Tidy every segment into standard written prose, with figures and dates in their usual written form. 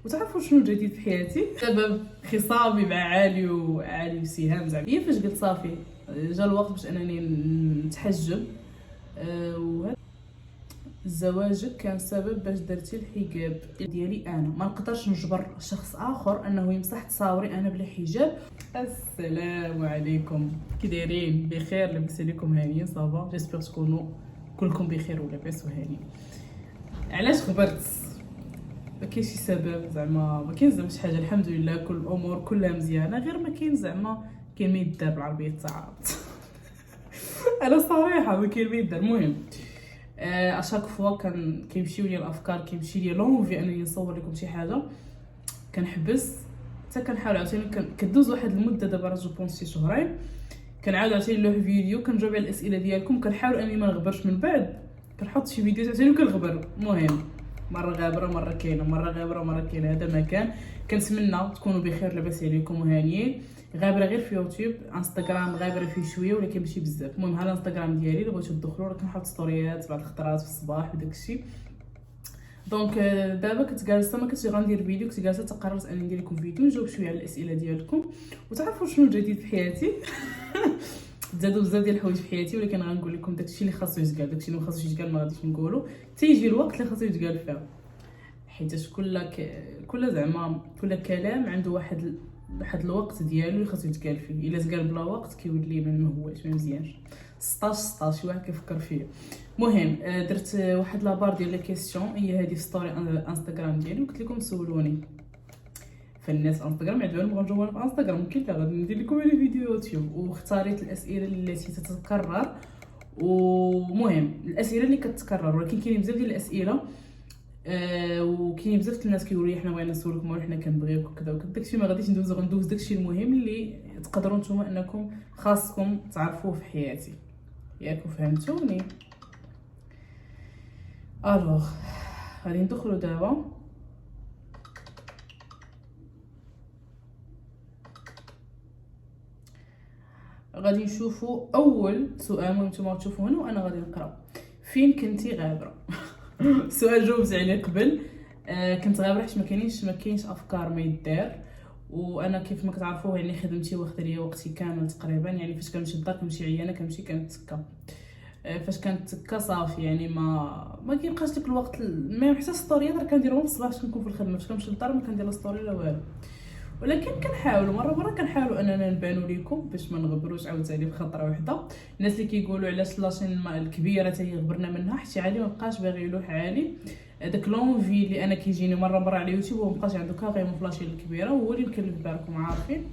وتعرفوا شنو الجديد في حياتي؟ سبب خصامي مع علي وسهام زعما هي فاش قلت صافي جا الوقت باش انني نتحجب. وهذا الزواج كان سبب باش درتي الحجاب ديالي انا. ما نقدرش نجبر شخص اخر انه يمسح تصاوري انا بلا حجاب. السلام عليكم، كي دايرين؟ بخير؟ لاباس عليكم؟ هانيين؟ صافا؟ جيسبر تكونوا كلكم بخير ولاباس وهانيين. علاش خبرت؟ ما كاينش شي سبب زعما، ما كاين زعما شي حاجه، الحمد لله كل الامور كلها مزيانه، غير ما كاين زعما كاين ما يدار بالعربيه تعرض. انا صريحه ما كاين ما يدار. المهم اشاك فوا كيمشيو لي الافكار، كيمشي لي لونفي انني نصور لكم شي حاجه، كنحبس حتى كنحاول عاوتاني كدوز واحد المده، دابا راه جو بونس شي شهرين، كنعاود عاوتاني نلوح فيديو كنجاوب على الاسئله ديالكم، كنحاول اني ما نغبرش من بعد، كنحط شي فيديو عاوتاني وكنغبر. المهم مره غابره مره كاينه، مره غابره مره كاينه، هذا ما كان. كنتمنى تكونوا بخير، لاباس عليكم وهانيين. غابره غير في يوتيوب، انستغرام غابره فيه شويه ولكن ماشي بزاف. المهم ها الانستغرام ديالي اللي بغيتو تدخلوا، راه كنحط ستوريات بعض الخطرات في الصباح وداك الشيء. دونك دابا كنت جالسه ما كنتش غندير فيديو، كنت جالسه تقررت اني ندير لكم فيديو نجاوب شويه على الاسئله ديالكم. وتعرفوا شنو الجديد في حياتي؟ زادوا بزاف ديال الحوايج في حياتي، ولكن غنقول لكم داكشي اللي خاصو يتقال، داكشي اللي ما خاصوش يتقال ما غاديش نقولو، تيجي الوقت اللي خاصو يتقال فيه. حيت كل زعما كل كلام عنده واحد الوقت ديالو اللي خاصو يتقال فيه. الا تقال بلا وقت كيولي ما هواش، ما مزيانش. 16 شي واحد كيفكر فيا. المهم درت واحد لابار ديال لي كيسيون، هي هذه في ستوري انستغرام ديالي، وقلت لكم سولوني. فالناس انستغرام عندهم بغاو نجاوب في انستغرام، ممكن لا غادي ندير لكم على فيديو يوتيوب. واختاريت الاسئله التي تتكرر، ومهم الاسئله اللي كتكرر، ولكن كاينين بزاف ديال الاسئله وكاين بزاف الناس كيقولوا لي حنا بغينا نسولكم وحنا كنبغيوك وكذا وكذا. داكشي ما غاديش غندوز داكشي المهم اللي تقدروا نتوما انكم خاصكم تعرفوه في حياتي، ياك فهمتوني؟ الوغ غادي ندخلوا دابا. غادي نشوفوا اول سؤال. المهم نتوما تشوفوا هنا وانا غادي نقرا. فين كنتي غابره؟ سؤال جاوبت عليه قبل. كنت غابره حيت ما كاينش افكار ما يدار. وانا كيف ما كتعرفوا يعني خدمتي واخده ليا وقتي كامل تقريبا، يعني فاش كنمشي للدار كنمشي عيانه، كنمشي كنتكا. فاش كنتكا صافي يعني ما كيبقاش داك الوقت. ما حتى ستوريات راه كنديرهم الصباح باش كنكون في الخدمه، فاش كنمشي للدار ما كندير لا ستوري لا والو. ولكن كنحاولوا مره كنحاولوا اننا نبانوا لكم باش ما نغبروش عاوتاني بخطره وحده. الناس اللي كيقولوا علاش لاشين الكبيره حتى هي غبرنا منها، حيت علي ما بقاش باغي يلوح عالي داك لونفي اللي انا كيجيني مره على يوتيوب، وما بقاش عنده كاريمون فلاشين الكبيره، هو اللي مكلف بالكم عارفين.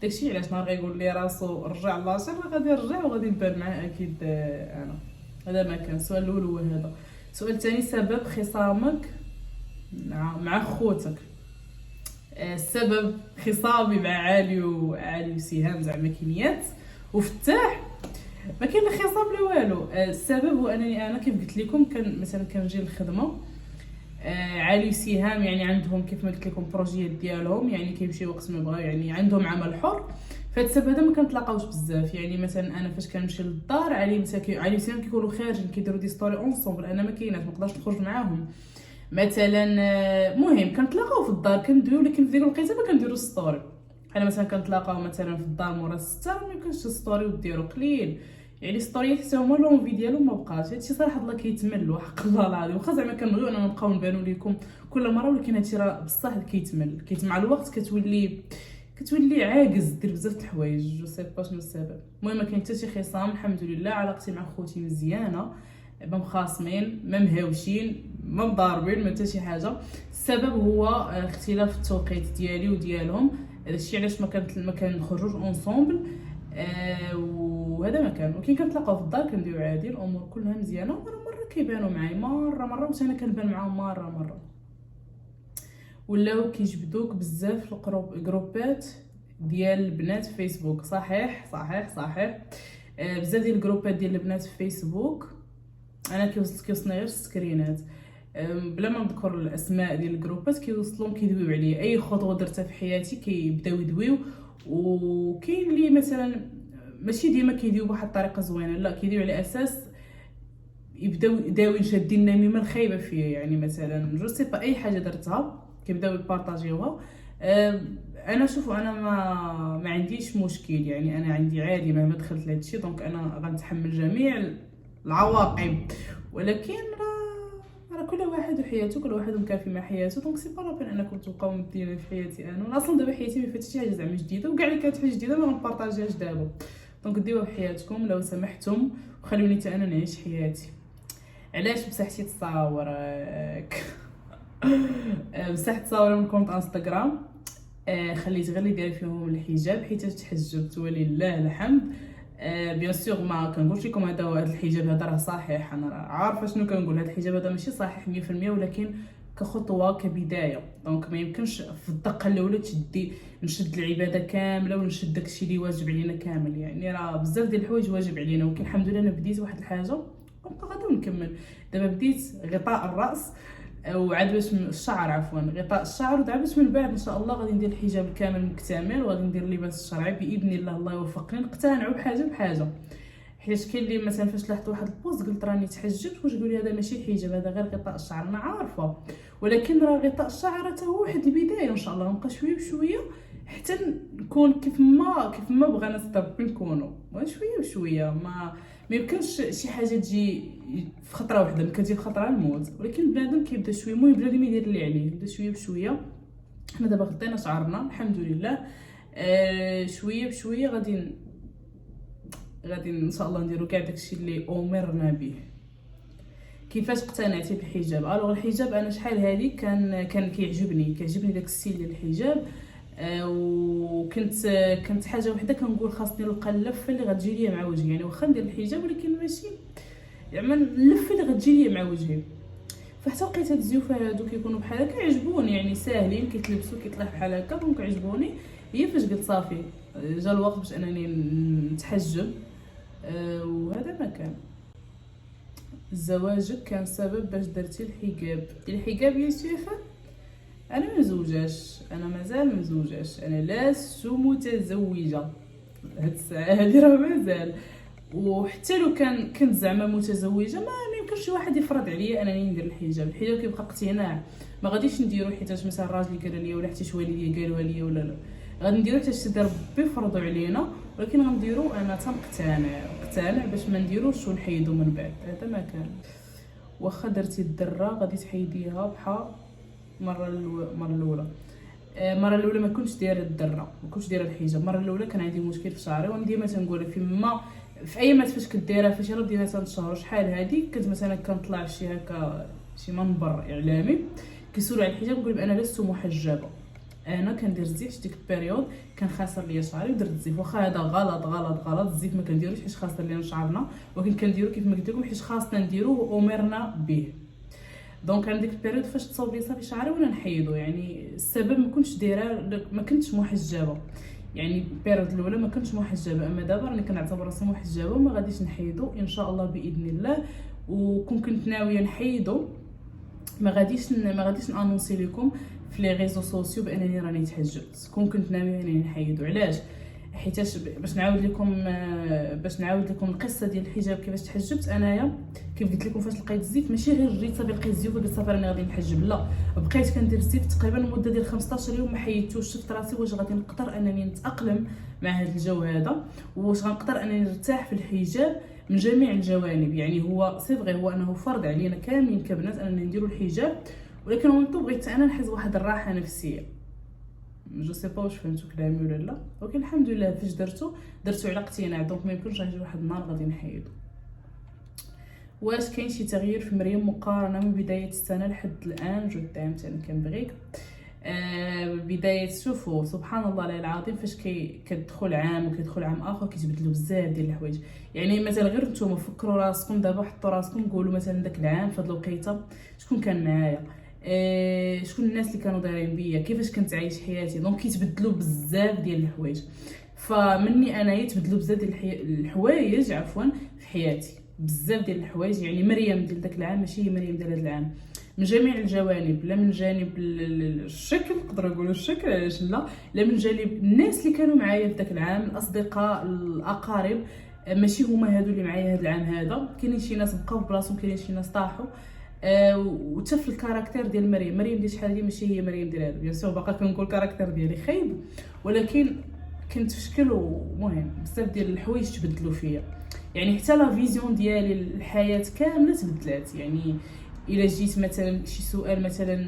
داكشي علاش نهار غيقول لي راسو رجع لاشين غادي نرجع وغادي نبان معاه اكيد انا. هذا ما كان. السؤال الاول هو هذا. السؤال الثاني، سبب خصامك مع خوتك. السبب خصامي مع علي وسهام زعما كينيات وفتاح، ما كاين لا خصام لا والو. السبب هو انني انا كيف قلت لكم مثلا كنجي للخدمه. علي وسهام يعني عندهم كيف ما قلت لكم بروجيات ديالهم، يعني كيمشي وقت ما بغاو، يعني عندهم عمل حر. فهاد السبب هذا ما كنتلاقاوش بزاف. يعني مثلا انا فاش كنمشي للدار علي وسهام كيكونوا خارجين كيديروا دي ستوري اونصومبل، انا ما كايناش، ما نقدرش نخرج معاهم مثلا. مهم كنتلاقاو في الدار كندويو، ولكن في ديك الوقيته ما كنديروا ستوري. انا مثلا كنتلاقاو مثلا في الدار مورا 6 ما يمكنش ستوري وديروا قليل، يعني ستوريات حتى هما لونفي ديالهم ما بقاش. هادشي صراحه الله كيتمل وحق الله العظيم، واخا زعما كنبغيو اننا نبقاو نبانوا لكم كل مره، ولكن هادشي راه بصح كيتمل مع الوقت. كتولي عاجز دير بزاف د الحوايج، جو سي با شنو السبب. المهم ما كاين حتى شي خصام، الحمد لله. علاقتي مع خوتي مزيانه، ما مخاصمين ما مهاوشين ما مضاربين ما حتى شي حاجه. السبب هو اختلاف التوقيت ديالي وديالهم، هادشي علاش ما كنخرجوش اونصومبل. وهذا ما كان. ولكن كنتلاقاو في الدار كنديرو عادي، الامور كلها مزيانه. مره كيبانوا معايا مره وانا كنبان معاهم مره. ولاو كيجبدوك بزاف الجروبات ديال البنات في فيسبوك. صحيح. بزاف ديال الجروبات ديال البنات في فيسبوك انا كيوصلني غير سكرينات بلا ما نذكر الاسماء ديال الجروبات، كيوصلهم كيدويو عليا اي خطوه درتها في حياتي، كيبداو يدويو. وكاين اللي مثلا ماشي ديما كيدويو بواحد الطريقه زوينه، لا كيدويو على اساس يبداو داوين شادين النميمه الخايبه فيا. يعني مثلا جو سي با اي حاجه درتها كيبداو يبارطاجيوها. انا شوفوا انا ما عنديش مشكل، يعني انا عندي عادي مهما دخلت لهذا الشيء، دونك انا غنتحمل جميع العواقب. ولكن راه كل واحد وحياته، كل واحد مكافي مع حياته، دونك سي با لابين انكم تبقاو مدينين في حياتي انا اصلا. دابا حياتي ما فاتش شي حاجه زعما جديده، وكاع اللي كانت حاجه جديده ما غنبارطاجيهاش دابا. دونك ديوها في حياتكم لو سمحتم، وخلوني حتى انا نعيش حياتي. علاش مسحتي تصاورك؟ مسحت تصاور من كونت انستغرام، خليت غير اللي داير فيهم الحجاب حيت تحجبت ولله الحمد. بيان سور ما كنقولش لكم هذا الحجاب هذا راه صحيح، انا راه عارفه شنو كنقول. هذا الحجاب هذا ماشي صحيح 100%، ولكن كخطوه كبدايه. دونك ما يمكنش في الدقه الاولى تشدي نشد العباده كامله ونشد داكشي اللي واجب علينا كامل. يعني راه بزاف ديال الحوايج واجب علينا، ولكن الحمد لله انا بديت واحد الحاجه ونبقى غادي نكمل. دابا بديت غطاء الراس وعاد باش الشعر، عفوا غطاء الشعر، ودابا باش من بعد ان شاء الله غادي ندير الحجاب الكامل مكتمل، وغادي ندير اللباس الشرعي باذن الله. الله يوفقني نقتنعوا بحاجه بحاجه، حيت كاين اللي مثلا فاش لاحظت واحد البوست قلت راني تحجبت، واش تقولي هذا ماشي الحجاب هذا غير غطاء الشعر. انا عارفه، ولكن راه غطاء الشعر حتى هو واحد البدايه. ان شاء الله نبقى شويه بشويه حتى نكون كيف ما بغينا ربي نكونوا، شويه بشويه. ما يمكنش شي حاجه تجي في خطره واحده، ملي كتجي في خطره الموت، ولكن بنادم كيبدا شويه. المهم بنادم يدير اللي عليه، يبدا شويه بشويه. حنا دابا غطينا شعرنا الحمد لله، شويه بشويه غادي ان شاء الله نديرو كاع داكشي اللي امرنا به. كيفاش اقتنعتي بالحجاب؟ الوغ الحجاب انا شحال هذه كان كيعجبني داك الستيل ديال الحجاب. كنت حاجه وحده كنقول خاصني نلقى اللفه اللي غتجي ليا مع وجهي. يعني واخا ندير الحجاب ولكن ماشي يعني اللفه اللي غتجي ليا مع وجهي. فحتى لقيت هاد الزيوفه هادو كيكونوا بحال هكا عجبوني، يعني ساهلين كيتلبسوا كيطلع بحال هكا، دونك عجبوني. هي فاش قلت صافي جا الوقت باش انني نتحجب، وهذا ما كان. زواجك كان سبب باش درتي الحجاب يا شيخه؟ انا مزوجاش، انا مازال مزوجاش، انا لست متزوجه هاد الساعه هادي راه مازال. وحتى لو كنت زعما متزوجه ما يمكنش شي واحد يفرض عليا انني ندير الحجاب كيبقى اقتناع. ما غاديش نديرو حيتاش مثلا راجلي قال لي ولا حتى شي والديا قالوا لي ولا لا، غادي نديرو حتى شي ربي فرضوا علينا، ولكن غنديرو انا تنقتنع باش ما نديروش ونحيدو من بعد. هذا ما كان. واخا درتي الدره غادي تحيديها بحال المره الاولى. المره الاولى ما كنتش دايره الدره، ما كنتش دايره الحجاب. المره الاولى كان عندي مشكل في شعري، وانا ديما تنقول في اي مات فاش كديرها فاش يلا بدينا تنتشهر شحال هادي، كنت مثلا كنطلع شي هكا شي منبر اعلامي كيسولوا على الحجاب، نقول انا لست محجبه. انا كندير الزيت ديك البيريود كان خاسر ليا شعري ودرت الزيت. واخا هذا غلط الزيت ما كنديروش حيت خاسر لينا شعرنا، ولكن كنديرو كيف ما قلت لكم حيت خاصنا نديروه وامرنا به. دونك عندك البيريود فاش تصاوب لي صافي شعري وانا نحيدو. يعني السبب ما كنتش محجبه، يعني البيريود الاولى ما كنتش محجبه، اما دابا راني كنعتبر راسي محجبه وما غاديش نحيدو ان شاء الله باذن الله. كنت ناويه نحيدو، ما غاديش نانونسي لكم في لي ريزو سوسيو بانني راني تحجبت. كنت ناويه انني نحيدو. علاش؟ حيتاش باش نعاود لكم القصه ديال الحجاب كيفاش تحجبت انايا. كيف قلت لكم فاش لقيت الزيت ماشي غير جيت صافي لقيت الزيوف وقلت صافي راني غادي نحجب، لا، بقيت كندير الزيت تقريبا مده ديال 15 يوم ما حيدتوش. شفت راسي واش غادي نقدر انني نتاقلم مع هذا الجو هذا، واش غنقدر انني نرتاح في الحجاب من جميع الجوانب. يعني هو صيفغي هو انه فرض علينا كاملين كبنات اننا نديروا الحجاب، ولكن وانتو بغيت انا نحس واحد الراحه نفسيه. جو سي با واش فهمتوا كلامي ولا لا، ولكن الحمد لله فاش درتو على اقتناع، دونك ما يمكنش غيجي واحد النهار غادي نحيدو. واش كاين شي تغيير في مريم مقارنه من بدايه السنه لحد الان؟ جو دامت انا كنبغيك. بدايه شوفوا سبحان الله العظيم فاش كتدخل عام وكيدخل عام اخر كيتبدلوا بزاف ديال الحوايج. يعني مثلا غير نتوما فكروا راسكم دابا، حطوا راسكم قولوا مثلا داك العام في هاد الوقيته شكون كان معايا، شكون الناس اللي كانوا دايرين بيا، كيفاش كنت عايش حياتي. دونك كيتبدلوا بزاف ديال الحوايج، فمني انا يتبدلوا بزاف ديال الحوايج عفوا في حياتي، بزاف ديال الحوايج. يعني مريم ديال داك العام ماشي هي مريم ديال هذا العام من جميع الجوانب، لا من جانب الشكل نقدر نقولوا الشكل علاش لا من جانب الناس اللي كانوا معايا في داك العام، الاصدقاء الاقارب، ماشي هما هادو اللي معايا هذا العام هذا. كاينين شي ناس بقاو بلاصتهم، كاينين شي ناس طاحوا. وتا في الكاركتير ديال مريم ديال شحال هادي ماشي هي مريم ديال هذا، بيان سور باقا كنقول الكاركتير ديالي خايب، ولكن كنت في شكل، ومهم بزاف ديال الحوايج تبدلوا فيا. يعني حتى لا فيزيون ديالي الحياه كامله تبدلات. يعني الا جيت مثلا شي سؤال مثلا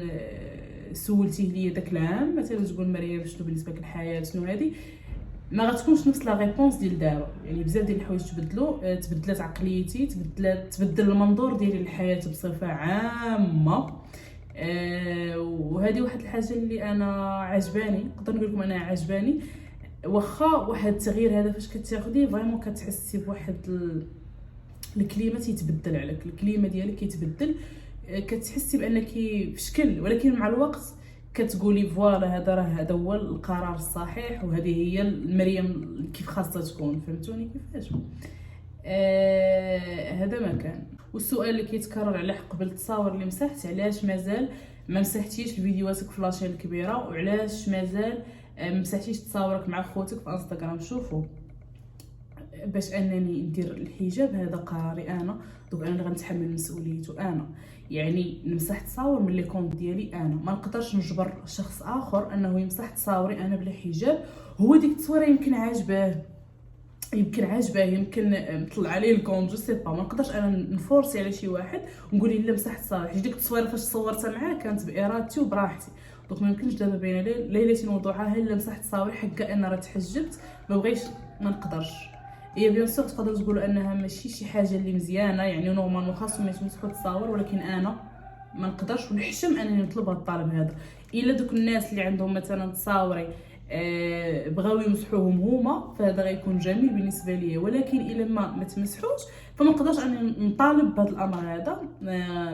سولتيه ليا داك العام مثلا، تقول مريم شنو بالنسبه لك الحياه شنو هذه، ما غتكونش نفس لا ريبونس ديال دابا. يعني بزاف ديال الحوايج تبدلوا، تبدلات عقليتي، تبدل المنظور ديالي للحياه بصفه عامه. وهذه واحد الحاجه اللي انا عجباني، نقدر نقول لكم انا عجباني. واخا واحد التغيير هذا فاش كتاخديه فريمون كتحسي بواحد الكليمه تيتبدل عليك، الكليمه ديالك كيتبدل، كتحسي بانك في شكل، ولكن مع الوقت كتقولي فوالا هذا هو القرار الصحيح، وهذه هي المريم كيف خاصها تكون. فهمتوني كيفاش؟ هذا ما كان. والسؤال اللي كيتكرر على قبل التصاور اللي مسحت، علاش مازال ما مسحتيش فيديوهاتك في لاشين الكبيره، وعلاش مازال ما مسحتيش تصاورك مع خوتك في انستغرام؟ شوفوا، باش انني ندير الحجاب هذا قراري انا، دوك انا اللي غنتحمل مسؤوليته انا. يعني نمسح تصاور من لي كونط ديالي انا، ما نقدرش نجبر شخص اخر انه يمسح تصاوري انا بلا حجاب. هو ديك التصويره يمكن عاجباه، يمكن نطلع عليه الكونط، جو سي با، ما نقدرش انا نفورسي على شي واحد ونقول له لا مسح تصاور، حيت ديك التصويره فاش صورتها معاه كانت بارادتي وبراحتي. دونك ما يمكنش دابا بين ليلتي وضحاها الا مسحت تصاوري حكا انا راه تحجبت، ما بغيتش، ما نقدرش. هي بيان سور تقدروا تقولوا انها ماشي شي حاجه اللي مزيانه، يعني نورمالمون خاصهم يمسحوا التصاور، ولكن انا ما نقدرش ونحشم انني نطلب هذا الطلب هذا. الا دوك الناس اللي عندهم مثلا تصاوري بغاو يمسحوهم هما، فهذا غيكون جميل بالنسبه ليا. ولكن الا ما تمسحوش فما نقدرش انني نطالب بهذا الامر هذا،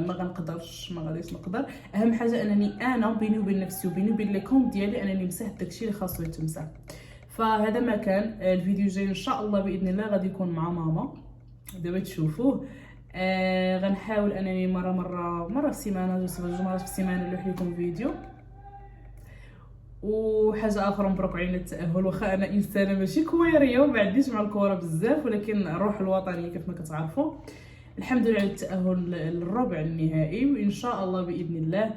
ما غنقدرش، ما غاديش نقدر. اهم حاجه انني انا بيني وبين نفسي وبيني وبين لي كونط ديالي انني نمسح داكشي اللي خاصو يتمسح. فهذا ما كان. الفيديو الجاي ان شاء الله باذن الله غادي يكون مع ماما، دابا تشوفوه. غنحاول انني مره في السيمانه، جوج مرات في السيمانه نلوح لكم فيديو. وحاجه اخرى، مبروك علينا التاهل. واخا انا انسانه ماشي كويريه وما عنديش مع الكره بزاف، ولكن الروح الوطنيه كيف ما كتعرفوا. الحمد لله على التاهل للربع النهائي، وان شاء الله باذن الله.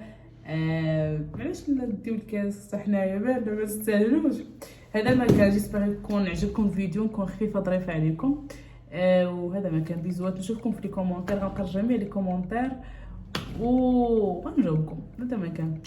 علاش نديو الكاس حنايا ما نستاهلوش. هذا ما كان، جيسبر يكون عجبكم الفيديو، نكون خفيفه ظريفه عليكم. وهذا ما كان. بيزوات، نشوفكم في لي كومونتير، غنقرا جميع لي كومونتير وغنجاوبكم. هذا ما كان.